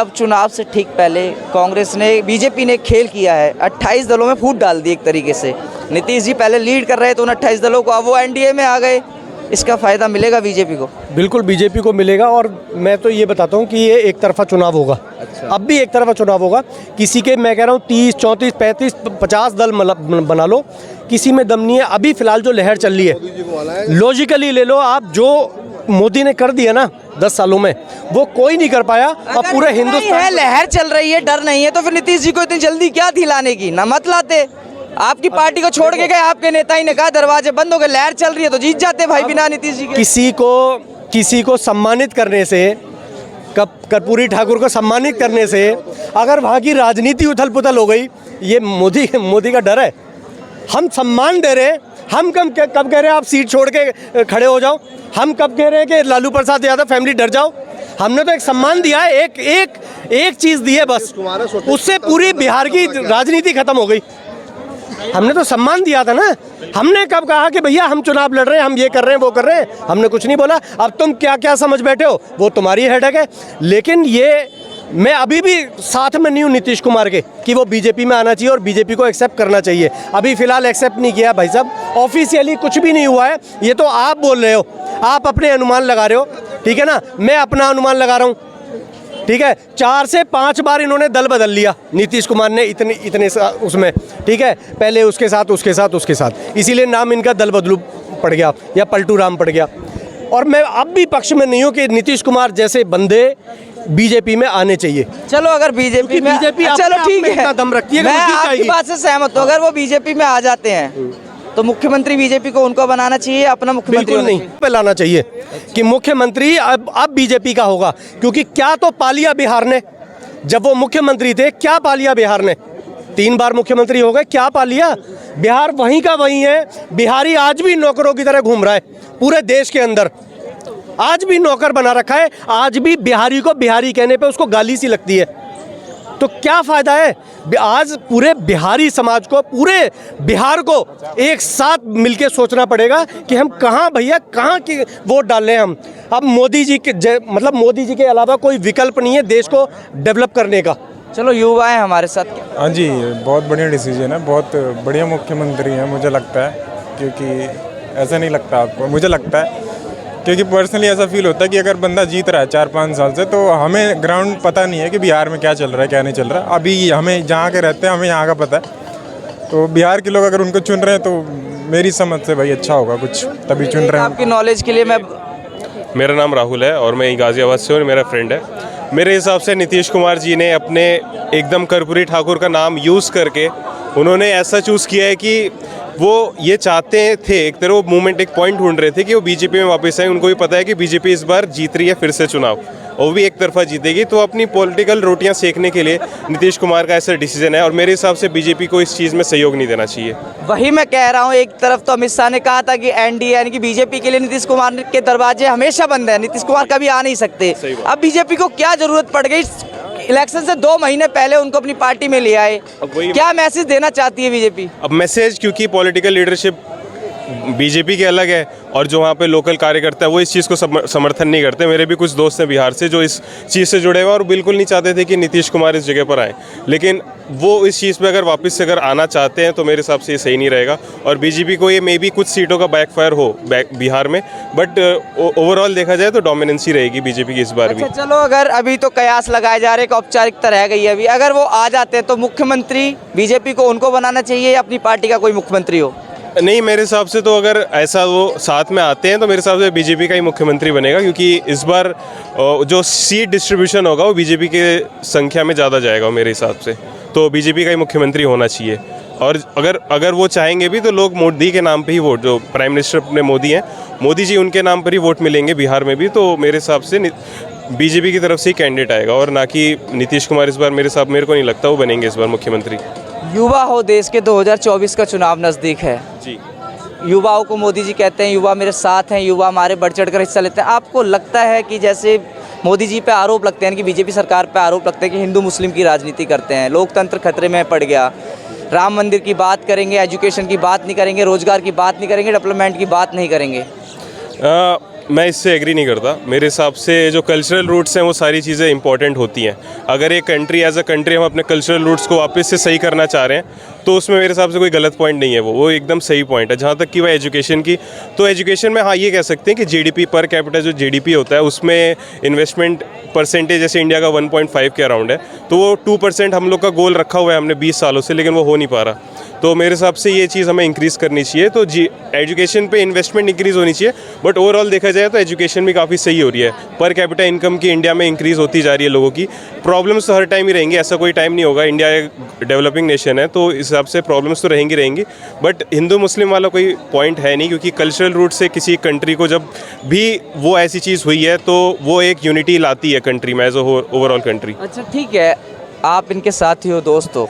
अब चुनाव से ठीक पहले कांग्रेस ने बीजेपी ने खेल किया है, 28 दलों में फूट डाल दी एक तरीके से। नीतीश जी पहले लीड कर रहे थे उन 28 दलों को, अब वो एनडीए में आ गए, इसका फ़ायदा मिलेगा बीजेपी को? बिल्कुल बीजेपी को मिलेगा। और मैं तो ये बताता हूँ कि ये एक तरफा चुनाव होगा। अच्छा। अब भी एक तरफा चुनाव होगा। किसी के मैं कह रहा हूँ 30, 34, 35, 50 दल बना लो, किसी में दम नहीं है। अभी फिलहाल जो लहर चल रही है, लॉजिकली ले लो आप, जो मोदी ने कर दिया ना 10 सालों में, वो कोई नहीं कर पाया। और पूरे हिंदुस्तान है लहर चल रही है, डर नहीं है, तो फिर नीतीश जी को इतनी जल्दी क्या थी लाने की? ना मत लाते, आपकी पार्टी को छोड़ के गए, आपके नेता ही ने कहा दरवाजे बंद हो गए, लहर चल रही है तो जीत जाते भाई बिना नीतीश जी के। किसी को सम्मानित करने से, कर्पूरी ठाकुर को सम्मानित करने से अगर वहाँ की राजनीति उथल पुथल हो गई, ये मोदी का डर है। हम सम्मान दे रहे हैं, हम कब कह रहे हैं आप सीट छोड़ के खड़े हो जाओ? हम कब कह रहे हैं कि लालू प्रसाद यादव फैमिली डर जाओ? हमने तो एक सम्मान दिया है, एक चीज़ दी है बस, उससे पूरी बिहार की राजनीति खत्म हो गई। हमने तो सम्मान दिया था ना। हमने कब कहा कि भैया हम चुनाव लड़ रहे हैं, हम ये कर रहे हैं, वो कर रहे हैं? हमने कुछ नहीं बोला। अब तुम क्या क्या समझ बैठे हो वो तुम्हारी हेडेक है। लेकिन ये मैं अभी भी साथ में नहीं हूँ नीतीश कुमार के कि वो बीजेपी में आना चाहिए और बीजेपी को एक्सेप्ट करना चाहिए। अभी फिलहाल एक्सेप्ट नहीं किया भाई साहब, ऑफिशियली कुछ भी नहीं हुआ है। ये तो आप बोल रहे हो, आप अपने अनुमान लगा रहे हो, ठीक है ना? मैं अपना अनुमान लगा रहा हूँ, ठीक है? 4 से 5 बार इन्होंने दल बदल लिया नीतीश कुमार ने, इतने उसमें, ठीक है? पहले उसके साथ, इसीलिए नाम इनका दल बदलू पड़ गया या पलटू राम पड़ गया। और मैं अब भी पक्ष में नहीं हूँ कि नीतीश कुमार जैसे बंदे बीजेपी में आने चाहिए। चलो अगर बीजेपी में, चलो ठीक है, दम रखती है, मैं आपकी बात से सहमत हूँ। अगर वो बीजेपी में आ जाते हैं तो मुख्यमंत्री बीजेपी को उनको बनाना चाहिए, अपना मुख्यमंत्री बिल्कुल नहीं पे लाना चाहिए कि मुख्यमंत्री अब बीजेपी का होगा। क्योंकि क्या तो पालिया बिहार ने, जब वो मुख्यमंत्री थे क्या पालिया बिहार ने? 3 बार मुख्यमंत्री हो गए, क्या पालिया? बिहार वहीं का वहीं है। बिहारी आज भी नौकरों की तरह घूम रहा है पूरे देश के अंदर, आज भी नौकर बना रखा है। आज भी बिहारी को बिहारी कहने पे उसको गाली सी लगती है। तो क्या फ़ायदा है? आज पूरे बिहारी समाज को, पूरे बिहार को एक साथ मिलके सोचना पड़ेगा कि हम कहाँ भैया कहाँ की वोट डाल रहे हैं हम। अब मोदी जी के अलावा कोई विकल्प नहीं है देश को डेवलप करने का। चलो युवा है हमारे साथ। हाँ जी, बहुत बढ़िया डिसीजन है, बहुत बढ़िया मुख्यमंत्री है मुझे लगता है। क्योंकि ऐसा नहीं लगता आपको? मुझे लगता है, क्योंकि पर्सनली ऐसा फील होता है कि अगर बंदा जीत रहा है 4-5 साल से, तो हमें ग्राउंड पता नहीं है कि बिहार में क्या चल रहा है क्या नहीं चल रहा है। अभी हमें जहाँ के रहते हैं हमें यहाँ का पता है। तो बिहार के लोग अगर उनको चुन रहे हैं तो मेरी समझ से भाई अच्छा होगा कुछ, तभी चुन रहे हैं। आपकी नॉलेज के लिए मेरा नाम राहुल है और मैं गाज़ियाबाद से हूँ और मेरा फ्रेंड है। मेरे हिसाब से नीतीश कुमार जी ने अपने एकदम कर्पूरी ठाकुर का नाम यूज़ करके उन्होंने ऐसा चूज़ किया है कि वो ये चाहते थे, एक तरह वो मूवमेंट, एक पॉइंट ढूंढ रहे थे कि वो बीजेपी में वापस आए। उनको भी पता है कि बीजेपी इस बार जीत रही है फिर से चुनाव, और वो भी एक तरफा जीतेगी। तो अपनी पॉलिटिकल रोटियां सेकने के लिए नीतीश कुमार का ऐसा डिसीजन है और मेरे हिसाब से बीजेपी को इस चीज़ में सहयोग नहीं देना चाहिए। वही मैं कह रहा हूँ, एक तरफ तो अमित शाह ने कहा था कि एनडीए यानी कि बीजेपी के लिए नीतीश कुमार के दरवाजे हमेशा बंद है, नीतीश कुमार कभी आ नहीं सकते। अब बीजेपी को क्या जरूरत पड़ गई? इलेक्शन से 2 महीने पहले उनको अपनी पार्टी में ले आए। क्या मैसेज देना चाहती है बीजेपी? अब मैसेज, क्योंकि पॉलिटिकल लीडरशिप बीजेपी के अलग है और जो वहाँ पे लोकल कार्यकर्ता है वो इस चीज़ को समर्थन नहीं करते। मेरे भी कुछ दोस्त हैं बिहार से जो इस चीज़ से जुड़े हुए और बिल्कुल नहीं चाहते थे कि नीतीश कुमार इस जगह पर आए। लेकिन वो इस चीज़ पे अगर वापस से अगर आना चाहते हैं तो मेरे हिसाब से ये सही नहीं रहेगा और बीजेपी को ये मे बी कुछ सीटों का बैकफायर हो बिहार में, बट ओवरऑल देखा जाए तो डोमिनेंसी रहेगी बीजेपी की इस बार भी। चलो अगर अभी तो कयास लगाए जा रहे हैं, औपचारिकता रह गई है अभी, अगर वो आ जाते हैं तो मुख्यमंत्री बीजेपी को उनको बनाना चाहिए या अपनी पार्टी का कोई मुख्यमंत्री हो? नहीं, मेरे हिसाब से तो अगर ऐसा वो साथ में आते हैं तो मेरे हिसाब से बीजेपी का ही मुख्यमंत्री बनेगा, क्योंकि इस बार जो सीट डिस्ट्रीब्यूशन होगा वो बीजेपी के संख्या में ज़्यादा जाएगा मेरे हिसाब से। तो बीजेपी का ही मुख्यमंत्री होना चाहिए। और अगर वो चाहेंगे भी तो लोग मोदी के नाम पे ही वोट, जो प्राइम मिनिस्टर अपने मोदी हैं, मोदी जी उनके नाम पर ही वोट मिलेंगे बिहार में भी। तो मेरे हिसाब से बीजेपी की तरफ से ही कैंडिडेट आएगा और ना कि नीतीश कुमार इस बार। मेरे को नहीं लगता वो बनेंगे इस बार मुख्यमंत्री। युवा हो देश के, 2024 का चुनाव नज़दीक है जी। युवाओं को मोदी जी कहते हैं युवा मेरे साथ हैं, युवा हमारे बढ़ चढ़ कर हिस्सा लेते हैं। आपको लगता है कि जैसे मोदी जी पे आरोप लगते हैं कि बीजेपी सरकार पे आरोप लगते हैं कि हिंदू मुस्लिम की राजनीति करते हैं, लोकतंत्र खतरे में पड़ गया, राम मंदिर की बात करेंगे, एजुकेशन की बात नहीं करेंगे, रोजगार की बात नहीं करेंगे, डेवलपमेंट की बात नहीं करेंगे? मैं इससे एग्री नहीं करता। मेरे हिसाब से जो कल्चरल रूट्स हैं वो सारी चीज़ें इंपॉर्टेंट होती हैं। अगर एक कंट्री एज अ कंट्री हम अपने कल्चरल रूट्स को वापस से सही करना चाह रहे हैं तो उसमें मेरे हिसाब से कोई गलत पॉइंट नहीं है, वो एकदम सही पॉइंट है। जहाँ तक कि वह एजुकेशन की, तो एजुकेशन में हाँ ये कह सकते हैं कि जीडीपी पर कैपिटा जो जीडीपी होता है उसमें इन्वेस्टमेंट परसेंटेज जैसे इंडिया का 1.5 के अराउंड है, तो वो 2% हम लोग का गोल रखा हुआ है हमने 20 सालों से, लेकिन वो हो नहीं पा रहा। तो मेरे हिसाब से ये चीज़ हमें इंक्रीज़ करनी चाहिए। तो एजुकेशन पे इन्वेस्टमेंट इंक्रीज़ होनी चाहिए, बट ओवरऑल देखा जाए तो एजुकेशन भी काफ़ी सही हो रही है। पर कैपिटा इनकम की इंडिया में इंक्रीज़ होती जा रही है लोगों की। प्रॉब्लम्स तो हर टाइम ही रहेंगी, ऐसा कोई टाइम नहीं होगा। इंडिया एक डेवलपिंग नेशन है तो इस हिसाब से प्रॉब्लम्स तो रहेंगी, बट हिंदू मुस्लिम वाला कोई पॉइंट है नहीं, क्योंकि कल्चरल रूट से किसी कंट्री को जब भी वो ऐसी चीज़ हुई है तो वो एक यूनिटी लाती है कंट्री में एज अ ओवरऑल कंट्री। अच्छा ठीक है, आप इनके साथी हो, दोस्त हो,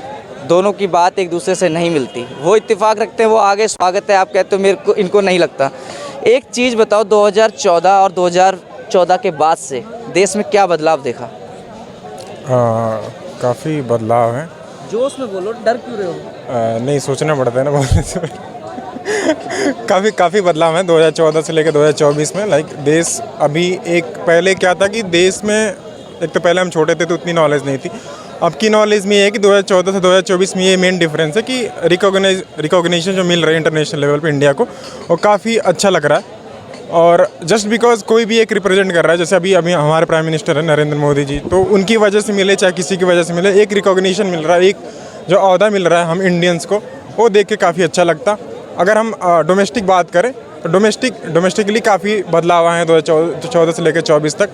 दोनों की बात एक दूसरे से नहीं मिलती, वो इत्तेफाक रखते हैं, वो आगे स्वागत है, आप कहते हो मेरे को इनको नहीं लगता। एक चीज़ बताओ, 2014 और 2014 के बाद से देश में क्या बदलाव देखा? काफ़ी बदलाव है। जोश में बोलो, डर क्यों रहे हो? नहीं, सोचना पड़ता है ना बोलने से। काफ़ी बदलाव है 2014 से लेकर 2024 में। लाइक देश अभी एक पहले क्या था कि देश में एक तो पहले हम छोटे थे तो उतनी नॉलेज नहीं थी। अब की नॉलेज में ये है कि 2014 से 2024 में ये मेन डिफरेंस है कि रिकॉग्निशन जो मिल रही है इंटरनेशनल लेवल पे इंडिया को, वो काफ़ी अच्छा लग रहा है। और जस्ट बिकॉज कोई भी एक रिप्रेजेंट कर रहा है, जैसे अभी हमारे प्राइम मिनिस्टर हैं नरेंद्र मोदी जी, तो उनकी वजह से मिले चाहे किसी की वजह से मिले, एक रिकॉग्निशन मिल रहा है, एक जो ओहदा मिल रहा है हम इंडियंस को, वो देख के काफ़ी अच्छा लगता। अगर हम डोमेस्टिक बात करें तो डोमेस्टिकली काफ़ी बदलाव आए हैं 2014 से लेकर 24 तक,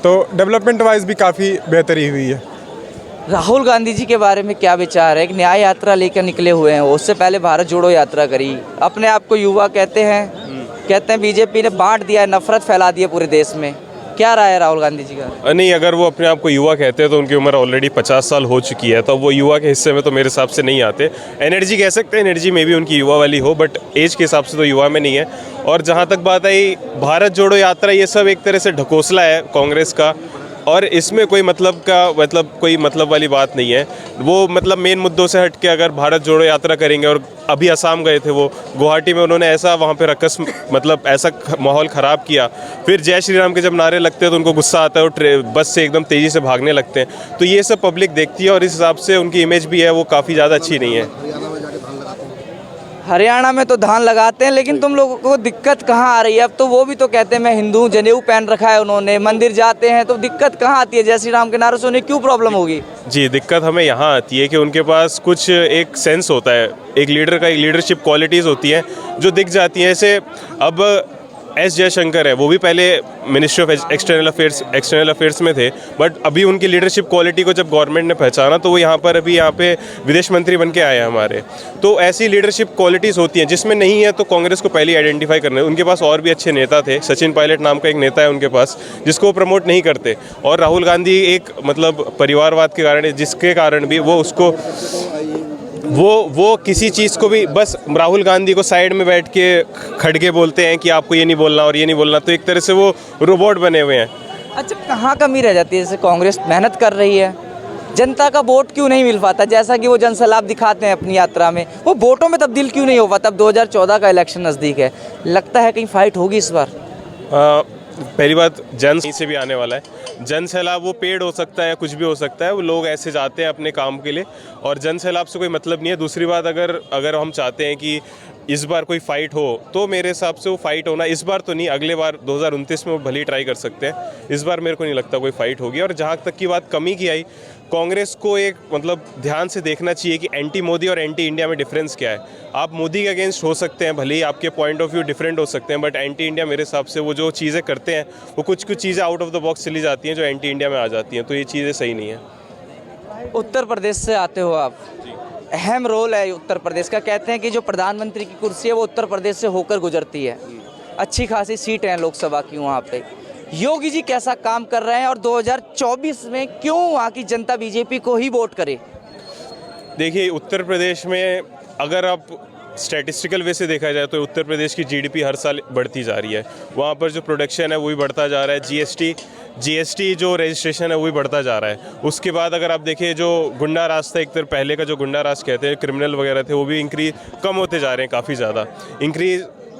तो डेवलपमेंट वाइज भी काफ़ी बेहतरी हुई है। राहुल गांधी जी के बारे में क्या विचार है? एक न्याय यात्रा लेकर निकले हुए हैं, उससे पहले भारत जोड़ो यात्रा करी, अपने आप को युवा कहते हैं बीजेपी ने बांट दिया है, नफरत फैला दी है पूरे देश में। क्या राय है राहुल गांधी जी का? नहीं, अगर वो अपने आप को युवा कहते हैं तो उनकी उम्र ऑलरेडी 50 साल हो चुकी है, तो वो युवा के हिस्से में तो मेरे हिसाब से नहीं आते। एनर्जी कह सकते हैं, एनर्जी में भी उनकी युवा वाली हो, बट एज के हिसाब से तो युवा में नहीं है। और जहाँ तक बात आई भारत जोड़ो यात्रा, ये सब एक तरह से ढकोसला है कांग्रेस का, और इसमें कोई कोई मतलब वाली बात नहीं है। वो मतलब मेन मुद्दों से हट के अगर भारत जोड़ो यात्रा करेंगे, और अभी असम गए थे वो, गुवाहाटी में उन्होंने ऐसा वहाँ पे रकस ऐसा माहौल ख़राब किया, फिर जय श्री राम के जब नारे लगते हैं तो उनको गुस्सा आता है और बस से एकदम तेज़ी से भागने लगते हैं। तो ये सब पब्लिक देखती है और इस हिसाब से उनकी इमेज भी है वो काफ़ी ज़्यादा अच्छी नहीं है। हरियाणा में तो धान लगाते हैं, लेकिन तुम लोगों को दिक्कत कहाँ आ रही है? अब तो वो भी तो कहते हैं मैं हिंदू हूँ, जनेऊ पहन रखा है उन्होंने, मंदिर जाते हैं, तो दिक्कत कहाँ आती है? जय श्री राम के नारों से उन्हें क्यों प्रॉब्लम होगी? जी, दिक्कत हमें यहाँ आती है कि उनके पास कुछ एक सेंस होता है, एक लीडर का, एक लीडरशिप क्वालिटीज़ होती हैं जो दिख जाती हैं। जैसे अब एस जयशंकर है, वो भी पहले मिनिस्ट्री ऑफ एक्सटर्नल अफेयर्स में थे, बट अभी उनकी लीडरशिप क्वालिटी को जब गवर्नमेंट ने पहचाना तो वो यहाँ पे विदेश मंत्री बन के आए हैं हमारे। तो ऐसी लीडरशिप क्वालिटीज़ होती हैं जिसमें नहीं है तो कांग्रेस को पहले आइडेंटिफाई करना है। उनके पास और भी अच्छे नेता थे, सचिन पायलट नाम का एक नेता है उनके पास, जिसको वो प्रमोट नहीं करते। और राहुल गांधी एक परिवारवाद के कारण, जिसके कारण भी वो उसको वो किसी चीज़ को भी बस राहुल गांधी को साइड में बैठ के खड़के बोलते हैं कि आपको ये नहीं बोलना और ये नहीं बोलना, तो एक तरह से वो रोबोट बने हुए हैं। अच्छा, कहाँ कमी रह जाती है? जैसे कांग्रेस मेहनत कर रही है, जनता का वोट क्यों नहीं मिल पाता? जैसा कि वो जनसलाब दिखाते हैं अपनी यात्रा में, वो वोटों में तब्दील क्यों नहीं हो पाता? अब 2014 का इलेक्शन नज़दीक है, लगता है कहीं फाइट होगी इस बार? पहली बात, जन से भी आने वाला है। जन सैलाब वो पेड़ हो सकता है, कुछ भी हो सकता है, वो लोग ऐसे जाते हैं अपने काम के लिए, और जन सैलाब से कोई मतलब नहीं है। दूसरी बात, अगर हम चाहते हैं कि इस बार कोई फ़ाइट हो तो मेरे हिसाब से वो फ़ाइट होना इस बार तो नहीं, अगले बार 2029 में वो भले ही ट्राई कर सकते हैं। इस बार मेरे को नहीं लगता कोई फ़ाइट होगी। और जहाँ तक की बात कमी की आई, कांग्रेस को एक ध्यान से देखना चाहिए कि एंटी मोदी और एंटी इंडिया में डिफरेंस क्या है। आप मोदी के अगेंस्ट हो सकते हैं, भले ही आपके पॉइंट ऑफ व्यू डिफरेंट हो सकते हैं, बट एंटी इंडिया मेरे हिसाब से वो जो चीज़ें करते हैं वो कुछ चीज़ें आउट ऑफ द बॉक्स चली जाती हैं जो एंटी इंडिया में आ जाती हैं, तो ये चीज़ें सही नहीं है। उत्तर प्रदेश से आते हो आप, अहम रोल है उत्तर प्रदेश का। कहते हैं कि जो प्रधानमंत्री की कुर्सी है वो उत्तर प्रदेश से होकर गुजरती है, अच्छी खासी सीट हैं लोकसभा की वहाँ पे। योगी जी कैसा काम कर रहे हैं और 2024 में क्यों वहाँ की जनता बीजेपी को ही वोट करे? देखिए, उत्तर प्रदेश में अगर आप स्टैटिस्टिकल वे से देखा जाए तो उत्तर प्रदेश की जीडीपी हर साल बढ़ती जा रही है। वहाँ पर जो प्रोडक्शन है वो भी बढ़ता जा रहा है, जीएसटी जो रजिस्ट्रेशन है वो भी बढ़ता जा रहा है। उसके बाद अगर आप देखें, जो गुंडा राज था, एक तरह पहले का जो गुंडा राज कहते हैं, क्रिमिनल वगैरह थे, वो भी कम होते जा रहे हैं काफ़ी ज़्यादा।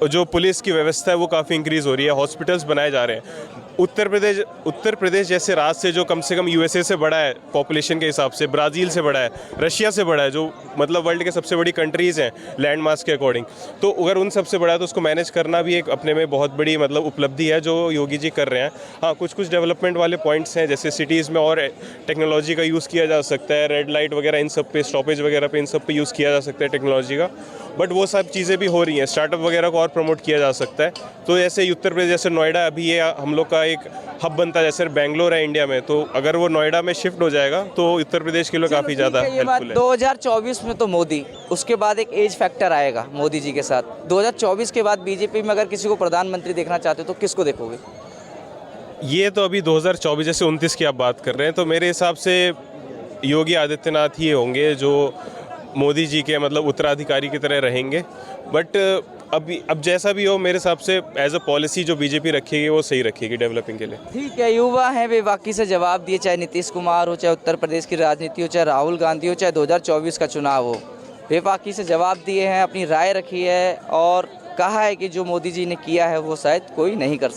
जो पुलिस की व्यवस्था है वो काफ़ी इंक्रीज़ हो रही है, हॉस्पिटल्स बनाए जा रहे हैं। उत्तर प्रदेश जैसे राज्य से जो कम से कम यूएसए से बड़ा है पॉपुलेशन के हिसाब से, ब्राज़ील से बड़ा है, रशिया से बड़ा है, जो मतलब वर्ल्ड के सबसे बड़ी कंट्रीज़ हैं लैंड मास के अकॉर्डिंग, तो अगर उन सबसे बड़ा है तो उसको मैनेज करना भी एक अपने में बहुत बड़ी मतलब उपलब्धि है जो योगी जी कर रहे हैं। हाँ, कुछ डेवलपमेंट वाले पॉइंट्स हैं, जैसे सिटीज़ में और टेक्नोलॉजी का यूज़ किया जा सकता है, रेड लाइट वगैरह इन सब पे, स्टॉपेज वगैरह पे, इन सब पे यूज़ किया जा सकता है टेक्नोलॉजी का, बट वो सब चीज़ें भी हो रही हैं। स्टार्टअप वगैरह को और प्रमोट किया जा सकता है। तो ऐसे उत्तर प्रदेश जैसे नोएडा अभी ये हम लोग का एक हब बनता है, जैसे बेंगलोर है इंडिया में, तो अगर वो नोएडा में शिफ्ट हो जाएगा तो उत्तर प्रदेश के लिए काफ़ी ज़्यादा हेल्पफुल है। 2024 में तो मोदी, उसके बाद एक एज फैक्टर आएगा मोदी जी के साथ। 2024 के बाद बीजेपी में अगर किसी को प्रधानमंत्री देखना चाहते हो तो किसको देखोगे? ये तो अभी 2024 जैसे 29 की आप बात कर रहे हैं, तो मेरे हिसाब से योगी आदित्यनाथ ही होंगे जो मोदी जी के मतलब उत्तराधिकारी की तरह रहेंगे। बट अब जैसा भी हो, मेरे हिसाब से एज अ पॉलिसी जो बीजेपी रखेगी वो सही रखेगी डेवलपिंग के लिए। ठीक है, युवा हैं, वे बाकी से जवाब दिए, चाहे नीतीश कुमार हो, चाहे उत्तर प्रदेश की राजनीति हो, चाहे राहुल गांधी हो, चाहे 2024 का चुनाव हो, वे बाकी से जवाब दिए हैं, अपनी राय रखी है और कहा है कि जो मोदी जी ने किया है वो शायद कोई नहीं कर